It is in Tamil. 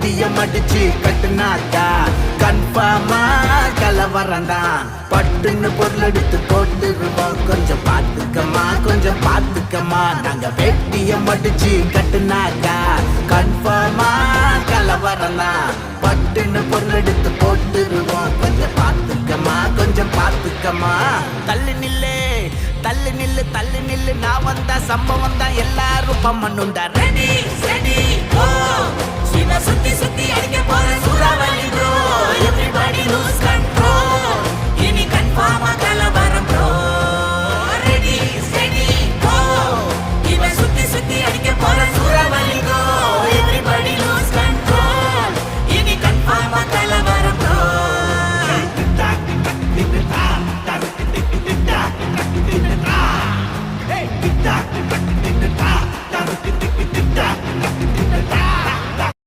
வேட்டிய மடிச்சு கட்டுனாக்கா கன்ஃபார்மா கலவரந்தான். பட்டுன்னு பொருள் எடுத்து போட்டுருவோம், கொஞ்சம் பாத்துக்கம்மா கொஞ்சம் பாத்துக்கம்மா. நாங்க வேட்டிய மடிச்சு கட்டுனாக்கா கன்ஃபார்மா கலவரந்தான். பட்டுன்னு பொருள் எடுத்து போட்டுருவோம், கொஞ்சம் பாத்துக்கம்மா கொஞ்சம் பாத்துக்கம்மா. தள்ளு நில்லு தள்ளு நில்லு தள்ளு நில்லு, நான் வந்தா சம்பவம் தான் எல்லாரும் பம்மனுண்டா. ரெடி ரெடி ஓ